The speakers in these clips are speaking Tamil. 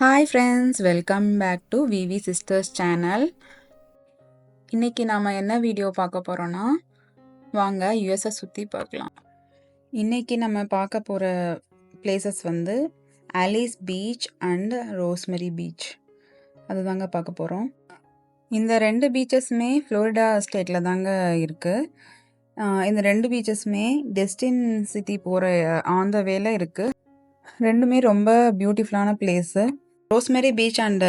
Hi friends, welcome back to VV sisters channel. இன்றைக்கி நாம் என்ன வீடியோ பார்க்க போகிறோன்னா, வாங்க யுஎஸை சுற்றி பார்க்கலாம். இன்றைக்கி நம்ம பார்க்க போகிற பிளேசஸ் வந்து Alice beach and rosemary beach. அதுதாங்க பார்க்க போகிறோம். இந்த ரெண்டு பீச்சஸுமே ஃப்ளோரிடா ஸ்டேட்டில் தாங்க இருக்குது. இந்த ரெண்டு பீச்சஸுமே டெஸ்டின் சிட்டி போகிற ஆன் த வேல இருக்குது. ரெண்டுமே ரொம்ப பியூட்டிஃபுல்லான place. Rosemary beach and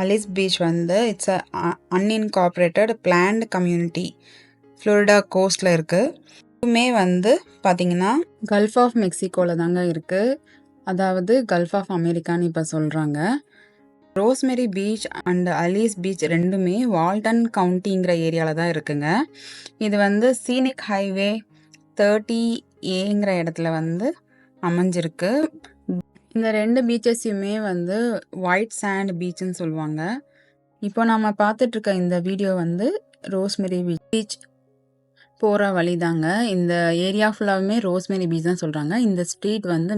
Alys beach வந்து it's unincorporated planned community Florida கோஸ்டில் இருக்குது. இதுவுமே வந்து பார்த்திங்கன்னா கல்ஃப் ஆஃப் மெக்சிகோவில் தாங்க இருக்குது. அதாவது கல்ஃப் ஆஃப் அமெரிக்கான்னு இப்போ சொல்கிறாங்க. Rosemary beach and Alys beach ரெண்டுமே வால்டன் கவுண்டிங்கிற ஏரியாவில் தான் இருக்குங்க. இது வந்து சீனிக் ஹைவே 30A இடத்துல வந்து அமைஞ்சிருக்கு. இந்த ரெண்டு பீச்சஸையுமே வந்து ஒயிட் சாண்ட் பீச்சுன்னு சொல்லுவாங்க. இப்போ நம்ம பார்த்துட்ருக்க இந்த வீடியோ வந்து ரோஸ்மெரி பீச் போகிற வழி தாங்க. இந்த ஏரியா ஃபுல்லாகவுமே ரோஸ்மெரி பீச் தான் சொல்கிறாங்க. இந்த ஸ்ட்ரீட் வந்து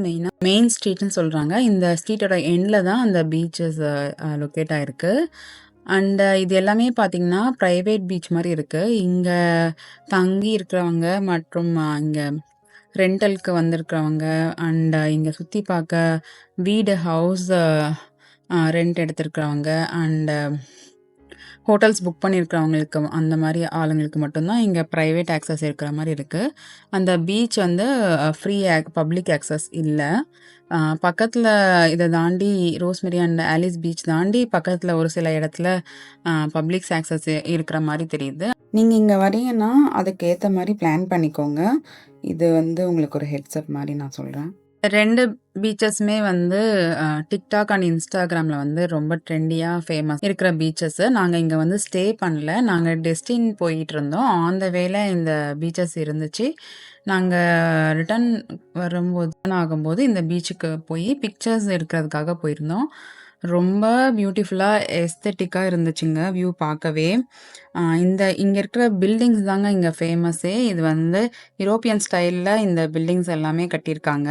மெயின் ஸ்ட்ரீட்னு சொல்கிறாங்க. இந்த ஸ்ட்ரீட்டோட எண்டில் தான் அந்த பீச்சஸ் லொக்கேட் ஆகிருக்கு. அண்ட் இது எல்லாமே பார்த்திங்கன்னா ப்ரைவேட் பீச் மாதிரி இருக்குது. இங்கே தங்கி இருக்கிறவங்க மற்றும் இங்கே ரெண்டலுக்கு வந்திருக்கிறவங்க அண்ட் இங்கே சுற்றி பார்க்க வீடு ஹவுஸ் ரெண்ட் எடுத்துருக்கிறவங்க அண்டு ஹோட்டல்ஸ் புக் பண்ணியிருக்கிறவங்களுக்கு அந்த மாதிரி ஆளுங்களுக்கு மட்டும்தான் இங்கே ப்ரைவேட் ஆக்சஸ் இருக்கிற மாதிரி இருக்குது. அந்த பீச் வந்து ஃப்ரீ பப்ளிக் ஆக்சஸ் இல்லை. பக்கத்தில் இதை தாண்டி ரோஸ்மெரி அண்ட் ஆலிஸ் பீச் தாண்டி பக்கத்தில் ஒரு சில இடத்துல பப்ளிக் ஆக்சஸ் இருக்கிற மாதிரி தெரியுது. நீங்கள் இங்கே வரீங்கன்னா அதுக்கேற்ற மாதிரி பிளான் பண்ணிக்கோங்க. இது வந்து உங்களுக்கு ஒரு ஹெட்ஸ்அப் மாதிரி நான் சொல்கிறேன். ரெண்டு பீச்சஸுமே வந்து டிக்டாக் அண்ட் இன்ஸ்டாகிராமில் வந்து ரொம்ப ட்ரெண்டியாக ஃபேமஸ் இருக்கிற பீச்சஸ்ஸு. நாங்கள் இங்கே வந்து ஸ்டே பண்ணல. நாங்கள் டெஸ்டின் போயிட்டு இருந்தோம். ஆன் த வேல இந்த பீச்சஸ் இருந்துச்சு. நாங்கள் ரிட்டர்ன் ஆகும்போது இந்த பீச்சுக்கு போய் பிக்சர்ஸ் எடுக்கிறதுக்காக போயிருந்தோம். ரொம்ப பியூட்டிஃபுல்லாக எஸ்தெட்டிக்காக இருந்துச்சுங்க வியூ பார்க்கவே. இங்கே இருக்கிற பில்டிங்ஸ் தாங்க இங்கே ஃபேமஸே. இது வந்து யூரோப்பியன் ஸ்டைலில் இந்த பில்டிங்ஸ் எல்லாமே கட்டியிருக்காங்க.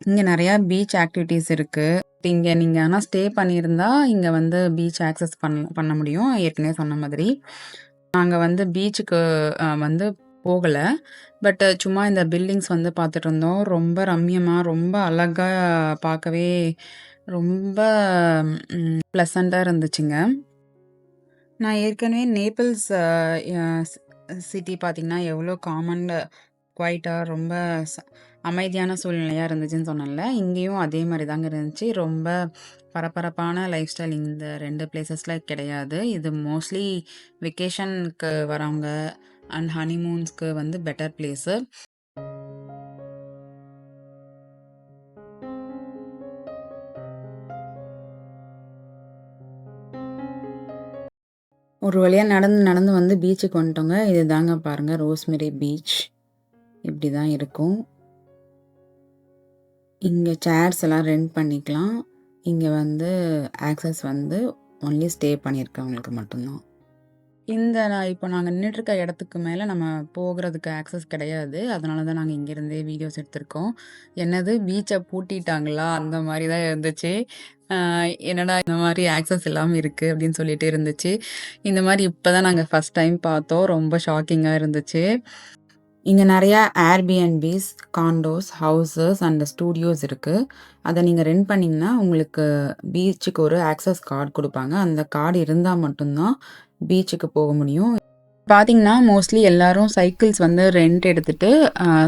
இங்கே நிறையா பீச் ஆக்டிவிட்டீஸ் இருக்குது. இங்கே நீங்கள் ஆனால் ஸ்டே பண்ணியிருந்தா இங்கே வந்து பீச் ஆக்சஸ் பண்ண முடியும். ஏற்கனவே சொன்ன மாதிரி நாங்கள் வந்து பீச்சுக்கு வந்து போகலை. பட் சும்மா இந்த பில்டிங்ஸ் வந்து பார்த்துட்டு இருந்தோம். ரொம்ப ரம்மியமாக ரொம்ப அழகாக பார்க்கவே ரொம்ப ப்ளசண்ட்டாக இருந்துச்சுங்க. நான் ஏற்கனவே நேபிள்ஸ் சிட்டி பார்த்திங்கன்னா எவ்வளோ காமன் குவைட்டாக ரொம்ப அமைதியான சூழ்நிலையாக இருந்துச்சுன்னு சொன்னேன்ல. இங்கேயும் அதே மாதிரி தாங்க இருந்துச்சு. ரொம்ப பரபரப்பான லைஃப் ஸ்டைல் இந்த ரெண்டு பிளேசஸில் கிடையாது. இது மோஸ்ட்லி வெக்கேஷனுக்கு வரவங்க அண்ட் ஹனிமூன்ஸ்க்கு வந்து பெட்டர் பிளேஸு. ஒரு வழியாக நடந்து வந்து பீச்சுக்கு வந்துட்டோங்க. இது தாங்க பாருங்கள் ரோஸ்மெரி பீச். இப்படி தான் இருக்கும். இங்கே சேர்ஸ் எல்லாம் ரெண்ட் பண்ணிக்கலாம். இங்கே வந்து ஆக்சஸ் வந்து ஒன்லி ஸ்டே பண்ணியிருக்கவங்களுக்கு மட்டும்தான். இப்போ நாங்கள் நின்றுட்டுருக்க இடத்துக்கு மேலே நம்ம போகிறதுக்கு ஆக்சஸ் கிடையாது. அதனால தான் நாங்கள் இங்கேருந்தே வீடியோஸ் எடுத்திருக்கோம். என்னது பீச்சை பூட்டிட்டாங்களா அந்த மாதிரி தான் இருந்துச்சு. என்னடா இந்த மாதிரி ஆக்சஸ் இல்லாமல் இருக்குது அப்படின்னு சொல்லிட்டு இருந்துச்சு. இந்த மாதிரி இப்போ தான் நாங்கள் ஃபஸ்ட் டைம் பார்த்தோம். ரொம்ப ஷாக்கிங்காக இருந்துச்சு. இங்கே நிறையா ஏர்பிஎன்பிஸ், காண்டோஸ், ஹவுசஸ் அண்ட் ஸ்டூடியோஸ் இருக்குது. அதை நீங்கள் ரெண்ட் பண்ணிங்கன்னா உங்களுக்கு பீச்சுக்கு ஒரு ஆக்சஸ் கார்டு கொடுப்பாங்க. அந்த கார்டு இருந்தால் மட்டும்தான் பீச்சுக்கு போக முடியும். பார்த்திங்கன்னா மோஸ்ட்லி எல்லோரும் சைக்கிள்ஸ் வந்து ரெண்ட் எடுத்துகிட்டு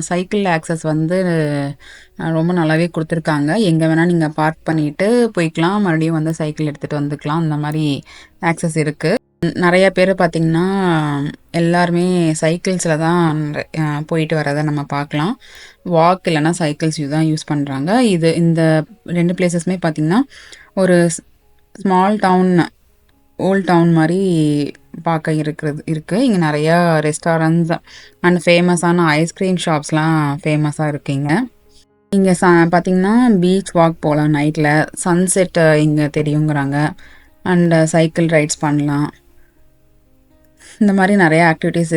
சைக்கிள் ஆக்சஸ் வந்து ரொம்ப நல்லாவே கொடுத்துருக்காங்க. எங்கே வேணால் நீங்கள் பார்க் பண்ணிவிட்டு போய்க்கலாம். மறுபடியும் வந்து சைக்கிள் எடுத்துகிட்டு வந்துக்கலாம். அந்த மாதிரி ஆக்சஸ் இருக்குது. நிறைய பேர் பார்த்திங்கன்னா எல்லாருமே சைக்கிள்ஸில் தான் போயிட்டு வரதை நம்ம பார்க்கலாம். வாக் இல்லைன்னா சைக்கிள்ஸ் தான் யூஸ் பண்ணுறாங்க. இந்த ரெண்டு பிளேசஸுமே பார்த்திங்கன்னா ஒரு ஸ்மால் டவுன் ஓல்ட் டவுன் மாதிரி பார்க்க இருக்குது. இங்கே நிறையா ரெஸ்டாரண்ட்ஸ் அண்ட் ஃபேமஸான ஐஸ்கிரீம் ஷாப்ஸ்லாம் ஃபேமஸாக இருக்குங்க. இங்கே பார்த்திங்கன்னா பீச் வாக் போகலாம் நைட்டில். சன்செட் இங்கே தெரியுங்கிறாங்க. அண்ட் சைக்கிள் ரைட்ஸ் பண்ணலாம். இந்த மாதிரி நிறைய ஆக்டிவிட்டீஸ்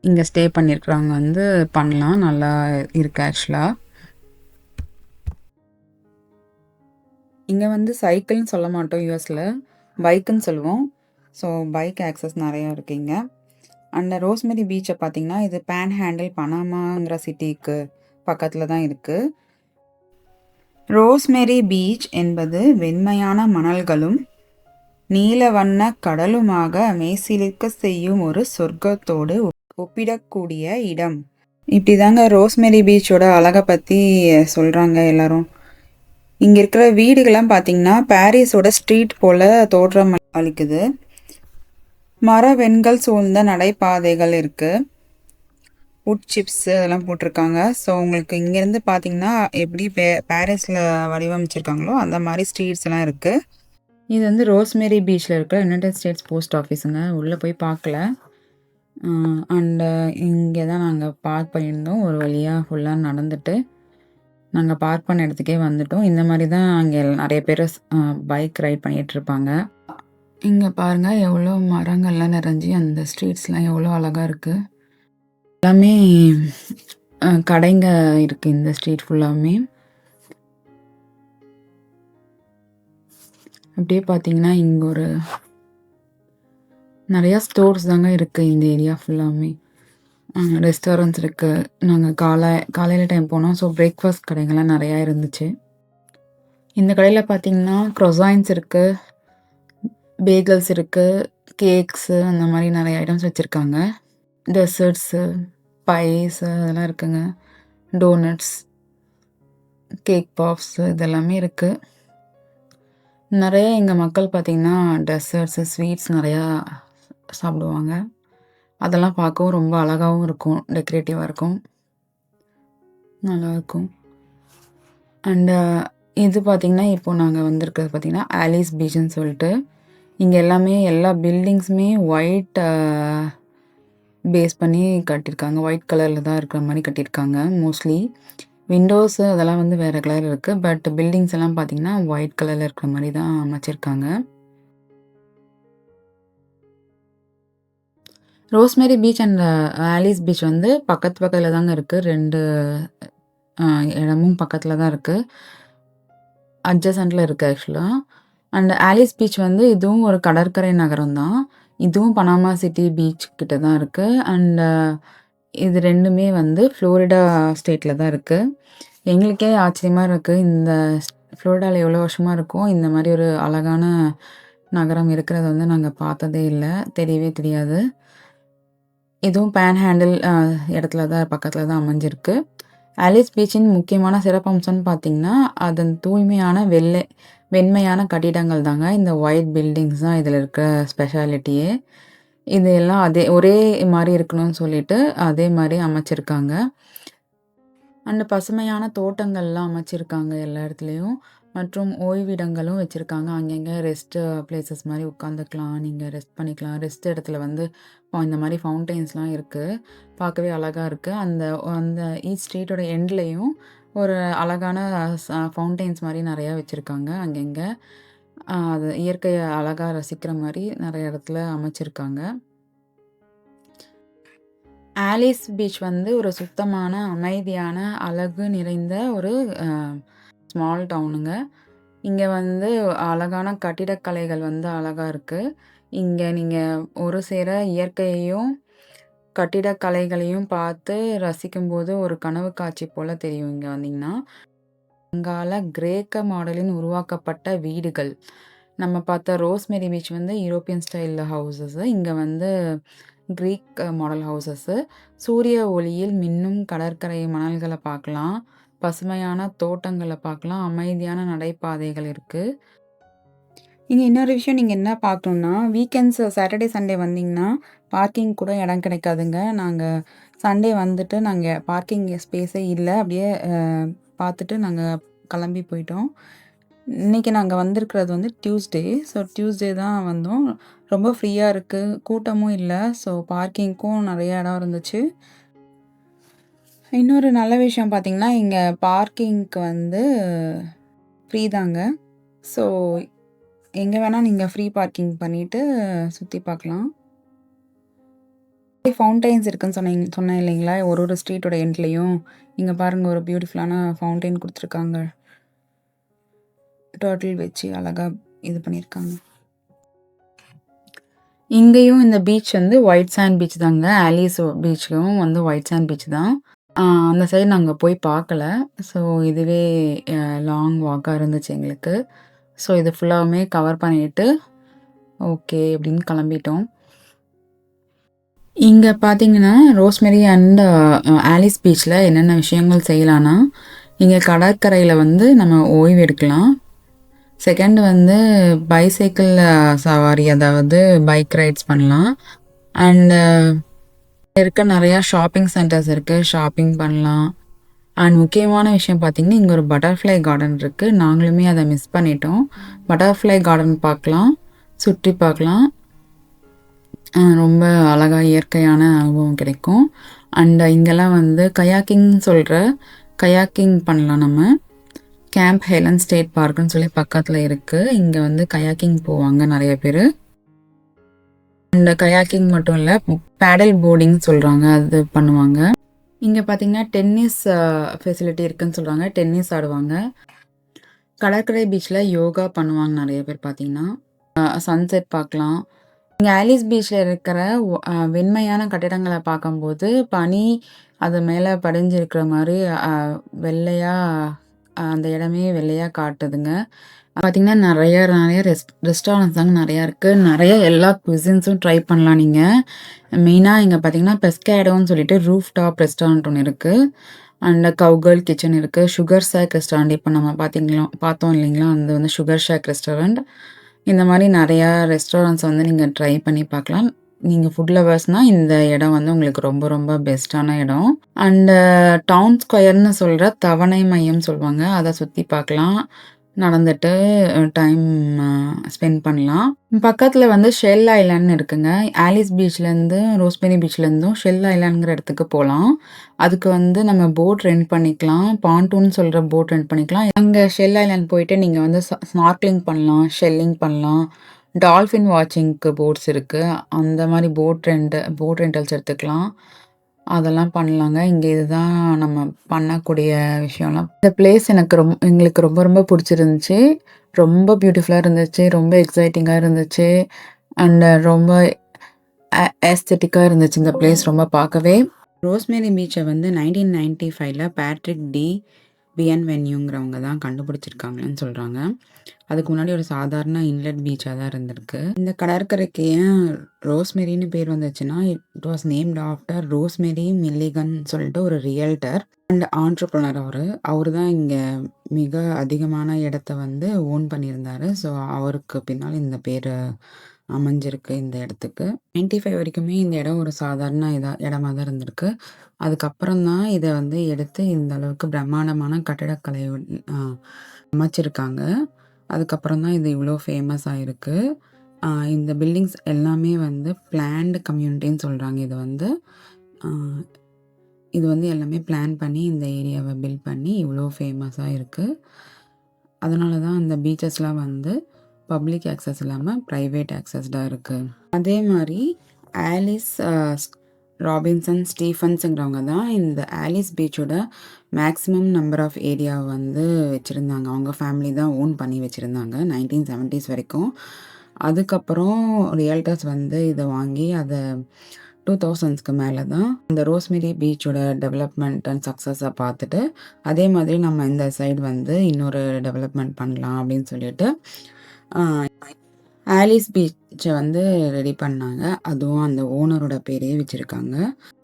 இங்கே ஸ்டே பண்ணியிருக்கிறவங்க வந்து பண்ணலாம். நல்லா இருக்குது ஆக்சுவலாக. இங்க வந்து சைக்கிள்ன்னு சொல்ல மாட்டோம் யுஎஸ்ல. பைக்குன்னு சொல்லுவோம். ஸோ பைக் ஆக்சஸ் நெறையா இருக்கு இங்க. அண்ட் ரோஸ்மெரி பீச்ச பார்த்தீங்கன்னா, இது பேன்ஹேண்டில் பனாமாங்கிற சிட்டிக்கு பக்கத்துல தான் இருக்கு. ரோஸ்மெரி பீச் என்பது வெண்மையான மணல்களும், நீல வண்ண கடலுமாக மெய்சிலிர்க்கச் செய்யும் ஒரு சொர்க்கத்தோடு ஒப்பிடக்கூடிய இடம். இப்படிதாங்க ரோஸ்மெரி பீச்சோட அழக பத்தி சொல்றாங்க எல்லாரும். இங்க இருக்கிற வீடுகள்லாம் பார்த்தீங்கன்னா, பாரிஸோட ஸ்ட்ரீட் போல தோற்றம் அளிக்குது. மரவெண்கள் சூழ்ந்த நடைபாதைகள் இருக்கு. வுட் சிப்ஸ் அதெல்லாம் போட்டிருக்காங்க. ஸோ உங்களுக்கு இங்கேருந்து பார்த்தீங்கன்னா, எப்படி பாரிஸில் வடிவமைச்சிருக்காங்களோ அந்த மாதிரி ஸ்ட்ரீட்ஸ் எல்லாம் இருக்கு. இது வந்து ரோஸ்மெரி பீச்சில் இருக்கிற யுனைடெட் ஸ்டேட்ஸ் போஸ்ட் ஆஃபீஸுங்க. உள்ளே போய் பார்க்கல. அண்டு இங்கே தான் நாங்கள் பார்க் பண்ணியிருந்தோம். ஒரு வழியாக ஃபுல்லாக நடந்துட்டு நாங்கள் பார்க் பண்ண இடத்துக்கே வந்துட்டோம். இந்த மாதிரி தான் அங்கே நிறைய பேர் பைக் ரைட் பண்ணிகிட்ருப்பாங்க. இங்கே பாருங்கள் எவ்வளோ மரங்கள்லாம் நிறைஞ்சி அந்த ஸ்ட்ரீட்ஸ்லாம் எவ்வளோ அழகாக இருக்குது. எல்லாமே கடைங்க இருக்குது இந்த ஸ்ட்ரீட் ஃபுல்லாமே. அப்படியே பார்த்தீங்கன்னா இங்கே ஒரு நிறையா ஸ்டோர்ஸ் தாங்க இருக்குது இந்த ஏரியா ஃபுல்லாமே. ரெஸ்டாரண்ட்ஸ் இருக்குது. நாங்கள் காலையில் டைம் போனோம். ஸோ பிரேக்ஃபாஸ்ட் கடைங்கள்லாம் நிறையா இருந்துச்சு. இந்த கடையில் பார்த்தீங்கன்னா க்ரொசாயின்ஸ் இருக்குது, பேகல்ஸ் இருக்குது, கேக்ஸு அந்த மாதிரி நிறைய ஐட்டம்ஸ் வச்சுருக்காங்க. டெசர்ட்ஸு, பைஸு அதெல்லாம் இருக்குங்க. டோனட்ஸ், கேக் பாப்ஸு இதெல்லாமே இருக்குது. நிறைய எங்கள் மக்கள் பார்த்திங்கன்னா டெசர்ட்ஸு, ஸ்வீட்ஸ் நிறையா சாப்பிடுவாங்க. அதெல்லாம் பார்க்கவும் ரொம்ப அழகாகவும் இருக்கும், டெக்கரேட்டிவாக இருக்கும், நல்லாயிருக்கும். அண்டு இது பார்த்திங்கன்னா இப்போது நாங்கள் வந்திருக்கிறது பார்த்திங்கன்னா ஆலிஸ் பீச்சுன்னு சொல்லிட்டு. இங்கே எல்லாமே எல்லா பில்டிங்ஸுமே ஒயிட் பேஸ் பண்ணி கட்டியிருக்காங்க. ஒயிட் கலரில் தான் இருக்கிற மாதிரி கட்டியிருக்காங்க மோஸ்ட்லி. விண்டோஸு அதெல்லாம் வந்து வேறு கலர் இருக்குது. பட் பில்டிங்ஸ் எல்லாம் பார்த்திங்கன்னா ஒயிட் கலரில் இருக்கிற மாதிரி தான் அமைச்சிருக்காங்க. Rosemary beach and Alice beach வந்து பக்கத்தில் தாங்க இருக்குது. 2 இடமும் பக்கத்தில் தான் இருக்குது. அட்ஜசன்ட்டில் இருக்குது ஆக்சுவலாக. அண்ட் ஆலிஸ் பீச் வந்து இதுவும் ஒரு கடற்கரை நகரம் தான். இதுவும் பனாமா சிட்டி பீச் கிட்ட தான் இருக்குது. அண்டு இது 2மே வந்து ஃப்ளோரிடா ஸ்டேட்டில் தான் இருக்குது. எங்களுக்கே ஆச்சரியமாக இருக்குது. இந்த ஃப்ளோரிடாவில் எவ்வளோ வருஷமாக இருக்கோம், இந்த மாதிரி ஒரு அழகான நகரம் இருக்கிறத வந்து நாங்கள் பார்த்ததே இல்லை, தெரியவே தெரியாது. இதுவும் பேன்ஹேண்டில் இடத்துல தான் பக்கத்தில் தான் அமைஞ்சிருக்கு. ஆலிஸ் பீச்சின் முக்கியமான சிறப்பம்சம்னு பார்த்திங்கன்னா, அதன் தூய்மையான வெண்மையான கட்டிடங்கள் தாங்க. இந்த ஒயிட் பில்டிங்ஸ் தான் இதில் இருக்கிற ஸ்பெஷாலிட்டியே. இது எல்லாம் ஒரே மாதிரி இருக்கணும்னு சொல்லிட்டு அதே மாதிரி அமைச்சிருக்காங்க. அண்ட் பசுமையான தோட்டங்கள்லாம் அமைச்சிருக்காங்க எல்லா இடத்துலையும். மற்றும் ஓய்விடங்களும் வச்சுருக்காங்க. அங்கங்கே ரெஸ்ட்டு பிளேசஸ் மாதிரி உட்காந்துக்கலாம், நீங்கள் ரெஸ்ட் பண்ணிக்கலாம். ரெஸ்ட் இடத்துல வந்து இந்த மாதிரி ஃபவுண்டெயின்ஸ்லாம் இருக்குது. பார்க்கவே அழகாக இருக்குது. அந்த அந்த ஈச் ஸ்ட்ரீட்டோட எண்ட்லேயும் ஒரு அழகான ஃபவுண்டெயின்ஸ் மாதிரி நிறையா வச்சுருக்காங்க அங்கங்கே. அது இயற்கையை அழகாக ரசிக்கிற மாதிரி நிறைய இடத்துல அமைச்சிருக்காங்க. ஆலிஸ் பீச் வந்து ஒரு சுத்தமான, அமைதியான, அழகு நிறைந்த ஒரு ஸ்மால் டவுனுங்க. இங்கே வந்து அழகான கட்டிடக்கலைகள் வந்து அழகாக இருக்குது. இங்கே நீங்கள் ஒரு சேர இயற்கையையும் கட்டிடக்கலைகளையும் பார்த்து ரசிக்கும்போது ஒரு கனவு காட்சி போல் தெரியும் இங்கே வந்தீங்கன்னா. பழங்கால கிரேக்க மாடலின் உருவாக்கப்பட்ட வீடுகள். நம்ம பார்த்த ரோஸ்மெரி பீச் வந்து யூரோப்பியன் ஸ்டைல் ஹவுசஸ்ஸு. இங்கே வந்து கிரீக் மாடல் ஹவுசஸ்ஸு. சூரிய ஒளியில் மின்னும் கடற்கரை மணல்களை பார்க்கலாம், பசுமையான தோட்டங்களை பார்க்கலாம், அமைதியான நடைபாதைகள் இருக்குது. இங்கே இன்னொரு விஷயம் நீங்கள் என்ன பார்க்கணுன்னா, வீக்கெண்ட்ஸ் சாட்டர்டே சண்டே வந்தீங்கன்னா பார்க்கிங் கூட இடம் கிடைக்காதுங்க. நாங்கள் சண்டே வந்துட்டு நாங்கள் பார்க்கிங் ஸ்பேஸே இல்லை, அப்படியே பார்த்துட்டு நாங்கள் கிளம்பி போயிட்டோம். இன்றைக்கி நாங்கள் வந்திருக்கிறது வந்து டியூஸ்டே. ஸோ டியூஸ்டே தான் வந்தோம். ரொம்ப ஃப்ரீயாக இருக்குது, கூட்டமும் இல்லை. ஸோ பார்க்கிங்க்கும் நிறைய இடம் இருந்துச்சு. இன்னொரு நல்ல விஷயம் பார்த்திங்கன்னா, இங்கே பார்க்கிங்க்கு வந்து ஃப்ரீ தாங்க. ஸோ எங்கே வேணால் நீங்கள் ஃப்ரீ பார்க்கிங் பண்ணிவிட்டு சுற்றி பார்க்கலாம். ஃபவுண்டைன்ஸ் இருக்குன்னு சொன்னேன் இல்லைங்களா, ஒரு ஸ்ட்ரீட்டோட எண்ட்லேயும். இங்கே பாருங்கள், ஒரு பியூட்டிஃபுல்லான ஃபவுண்டைன் கொடுத்துருக்காங்க. டர்ட்டில் வச்சு அழகா இது பண்ணியிருக்காங்க. இங்கேயும் இந்த பீச் வந்து ஒயிட் சாண்ட் பீச் தாங்க. ஆலிஸ் பீச்சும் வந்து ஒயிட் சாண்ட் பீச் தான். அந்த சைடு நாங்க போய் பார்க்கல. ஸோ இதுவே லாங் வாக்கா இருந்துச்சு எங்களுக்கு. ஸோ இது ஃபுல்லாவுமே கவர் பண்ணிட்டு, ஓகே அப்படின்னு கிளம்பிட்டோம். இங்க பார்த்தீங்கன்னா, ரோஸ்மெரி அண்ட் ஆலிஸ் பீச்ல என்னென்ன விஷயங்கள் செய்யலான்னா, இங்க கடற்கரையில வந்து நம்ம ஓய்வு எடுக்கலாம். செகண்ட் வந்து பைசைக்கிள் சவாரி, அதாவது பைக் ரைட்ஸ் பண்ணலாம். அண்ட் இருக்க நிறையா ஷாப்பிங் சென்டர்ஸ் இருக்கு. ஷாப்பிங் பண்ணலாம். அண்ட் முக்கியமான விஷயம் பார்த்தீங்கன்னா, இங்க ஒரு பட்டர்ஃப்ளை கார்டன் இருக்கு. நாங்களுமே அத மிஸ் பண்ணிட்டோம். பட்டர்ஃப்ளை கார்டன் பார்க்கலாம், சுற்றி பார்க்கலாம். ரொம்ப அழகா இயற்கையான அனுபவம் கிடைக்கும். அண்ட் இங்கெல்லாம் வந்து கயாக்கிங் பண்ணலாம் நம்ம. கேம்ப் ஹெலன் ஸ்டேட் பார்க்குன்னு சொல்லி பக்கத்தில் இருக்குது. இங்கே வந்து கயாக்கிங் போவாங்க நிறைய பேர். அண்ட் கயாக்கிங் மட்டும் இல்லை, பேடல் போர்டிங் சொல்கிறாங்க, அது பண்ணுவாங்க. இங்கே பார்த்தீங்கன்னா டென்னிஸ் ஃபெசிலிட்டி இருக்குன்னு சொல்கிறாங்க. டென்னிஸ் ஆடுவாங்க. கடற்கரை பீச்சில் யோகா பண்ணுவாங்க நிறைய பேர். பார்த்தீங்கன்னா சன்செட் பார்க்கலாம். இங்கே ஆலிஸ் பீச்சில் இருக்கிற வெண்மையான கட்டிடங்களை பார்க்கும்போது பனி அது மேலே படிஞ்சிருக்கிற மாதிரி வெள்ளையாக அந்த இடமே வெள்ளையாக காட்டுதுங்க. பார்த்தீங்கன்னா நிறைய ரெஸ்டாரண்ட்ஸ் தாங்க நிறையா இருக்குது. நிறைய எல்லா குசின்ஸும் ட்ரை பண்ணலாம் நீங்கள். மெயினாக இங்கே பார்த்தீங்கன்னா பெஸ்கேடோன்னு சொல்லிட்டு ரூஃப் டாப் ரெஸ்டாரண்ட் ஒன்று இருக்குது. அண்ட் கவுகர்ல் கிச்சன் இருக்குது. சுகர் ஷேக் ரெஸ்டாரண்ட் இப்போ நம்ம பார்த்தோம் இல்லைங்களா, அது வந்து சுகர் ஷேக் ரெஸ்டாரண்ட். இந்த மாதிரி நிறையா ரெஸ்டாரண்ட்ஸ் வந்து நீங்கள் ட்ரை பண்ணி பார்க்கலாம். நீங்கள் ஃபுட் லவர்ஸ்னால் இந்த இடம் வந்து உங்களுக்கு ரொம்ப ரொம்ப பெஸ்ட்டான இடம். அண்டு டவுன் ஸ்கொயர்னு சொல்கிற தவணை மையம் சொல்லுவாங்க, அதை சுற்றி பார்க்கலாம். நடந்துட்டு டைம் ஸ்பெண்ட் பண்ணலாம். பக்கத்தில் வந்து ஷெல் ஐலாண்ட்னு இருக்குங்க. ஆலிஸ் பீச்லேருந்து ரோஸ்மெரி பீச்லேருந்தும் ஷெல் ஐலாண்டுங்கிற இடத்துக்கு போகலாம். அதுக்கு வந்து நம்ம போட் ரெண்ட் பண்ணிக்கலாம். பாண்டூன் சொல்கிற போட் ரெண்ட் பண்ணிக்கலாம். அங்கே ஷெல் ஐலாண்ட் போயிட்டு நீங்கள் வந்து ஸ்நார்க்லிங் பண்ணலாம், ஷெல்லிங் பண்ணலாம். டால்ஃபின் வாட்சிங்க்கு போட்ஸ் இருக்குது. அந்த மாதிரி போட் ரெண்டல்ஸ் எடுத்துக்கலாம். அதெல்லாம் பண்ணலாங்க. இங்கே இதுதான் நம்ம பண்ணக்கூடிய விஷயம்லாம். இந்த பிளேஸ் எங்களுக்கு ரொம்ப ரொம்ப பிடிச்சிருந்துச்சு. ரொம்ப பியூட்டிஃபுல்லாக இருந்துச்சு. ரொம்ப எக்ஸைட்டிங்காக இருந்துச்சு. அண்ட் ரொம்ப ஏஸ்தெட்டிக்காக இருந்துச்சு இந்த பிளேஸ் ரொம்ப பார்க்கவே. ரோஸ்மெரி பீச்சை வந்து 1995ல் பேட்ரிக் டி பியன்வென்யூங்கிறவங்க தான் கண்டுபிடிச்சிருக்காங்கன்னு சொல்கிறாங்க. அதுக்கு முன்னாடி ஒரு சாதாரண இன்லெட் பீச்சாக தான் இருந்திருக்கு. இந்த கடற்கரைக்கு ஏன் ரோஸ்மெரின்னு பேர் வந்துச்சுன்னா, it was named after rosemary Millikan சொல்லிட்டு ஒரு ரியல்டர் அண்ட் ஆண்டர்ப்ரனர். அவர் தான் இங்கே மிக அதிகமான இடத்த வந்து ஓன் பண்ணியிருந்தாரு. ஸோ அவருக்கு பின்னால் இந்த பேர் அமைஞ்சிருக்கு இந்த இடத்துக்கு. 95 வரைக்குமே இந்த இடம் ஒரு சாதாரண இடமா தான் இருந்திருக்கு. அதுக்கப்புறம் தான் இதை வந்து எடுத்து இந்த அளவுக்கு பிரம்மாண்டமான கட்டிடக்கலை அமைச்சிருக்காங்க. அதுக்கப்புறம் தான் இது இவ்வளோ ஃபேமஸ் ஆகிருக்கு. இந்த பில்டிங்ஸ் எல்லாமே வந்து பிளான்டு கம்யூனிட்டின்னு சொல்கிறாங்க. இது வந்து எல்லாமே பிளான் பண்ணி இந்த ஏரியாவை பில்ட் பண்ணி இவ்வளோ ஃபேமஸாக இருக்குது. அதனால தான் அந்த பீச்சஸ்லாம் வந்து பப்ளிக் ஆக்சஸ் இல்லாமல் ப்ரைவேட் ஆக்சஸ்டாக இருக்குது. அதே மாதிரி ஆலிஸ் ராபின்சன் ஸ்டீஃபன்ஸுங்கிறவங்க தான் இந்த ஆலிஸ் பீச்சோட மேக்ஸிமம் நம்பர் ஆஃப் ஏரியா வந்து வச்சுருந்தாங்க. அவங்க ஃபேமிலி தான் ஓன் பண்ணி வச்சுருந்தாங்க 1970s வரைக்கும். அதுக்கப்புறம் ரியல்டர்ஸ் வந்து இதை வாங்கி அதை 2000ஸ்க்கு மேலே தான் இந்த ரோஸ்மெரி பீச்சோட டெவலப்மெண்ட் அண்ட் சக்ஸஸை பார்த்துட்டு, அதே மாதிரி நம்ம இந்த சைடு வந்து இன்னொரு டெவலப்மெண்ட் பண்ணலாம் அப்படின்னு சொல்லிட்டு ஆலிஸ் பீச்சை வந்து ரெடி பண்ணாங்க. அதுவும் அந்த ஓனரோட பேரே வச்சுருக்காங்க.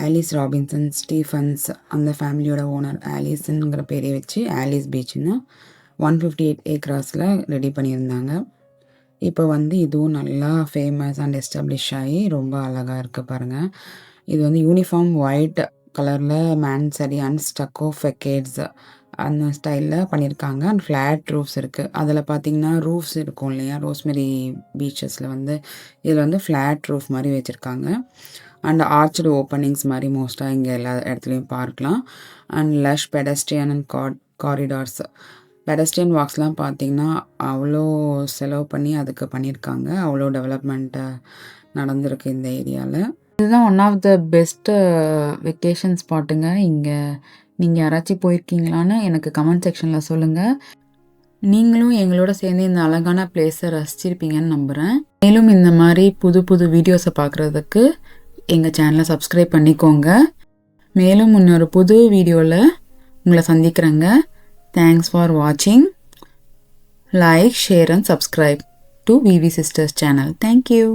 ஆலிஸ் ராபின்சன் ஸ்டீஃபன்ஸ் அந்த ஃபேமிலியோட ஓனர் ஆலிஸ்ங்கிற பேரே வச்சு ஆலிஸ் பீச்னு 158 ஏக்கராஸில் ரெடி பண்ணியிருந்தாங்க. இப்போ வந்து இதுவும் நல்லா ஃபேமஸ் அண்ட் எஸ்டாப்ளிஷ் ஆகி ரொம்ப அழகாக இருக்குது பாருங்கள். இது வந்து யூனிஃபார்ம் ஒயிட் கலரில் மேன்சரி அண்ட் ஸ்டக்கோ ஃபெக்கேட்ஸ் அந்த ஸ்டைலில் பண்ணியிருக்காங்க. அண்ட் ஃப்ளாட் ரூஃப்ஸ் இருக்குது. அதில் பார்த்தீங்கன்னா ரூஃப்ஸ் இருக்கும் இல்லையா, ரோஸ்மெரி பீச்சஸில் வந்து இதில் வந்து ஃப்ளாட் ரூஃப் மாதிரி வச்சுருக்காங்க. அண்ட் ஆர்ச்டு ஓப்பனிங்ஸ் மாதிரி மோஸ்ட்டாக இங்கே எல்லா இடத்துலையும் பார்க்கலாம். And lush pedestrian and corridors, pedestrian வாக்ஸ்லாம் பார்த்திங்கன்னா அவ்வளோ செலவு பண்ணி அதுக்கு பண்ணியிருக்காங்க. அவ்வளோ டெவலப்மெண்ட்டு நடந்திருக்கு இந்த ஏரியாவில். இதுதான் one of the best vacation ஸ்பாட்டுங்க. இங்கே நீங்கள் யாராச்சும் போயிருக்கீங்களான்னு எனக்கு கமெண்ட் செக்ஷனில் சொல்லுங்கள். நீங்களும் எங்களோட சேர்ந்து இந்த அழகான பிளேஸை ரசிச்சிருப்பீங்கன்னு நம்புகிறேன். மேலும் இந்த மாதிரி புது புது வீடியோஸை பார்க்குறதுக்கு எங்கள் சேனலை சப்ஸ்கிரைப் பண்ணிக்கோங்க. மேலும் இன்னொரு புது வீடியோவில் உங்களை சந்திக்கிறேங்க. தேங்க்ஸ் ஃபார் வாட்சிங். Like, share and subscribe to VV sisters channel. Thank you.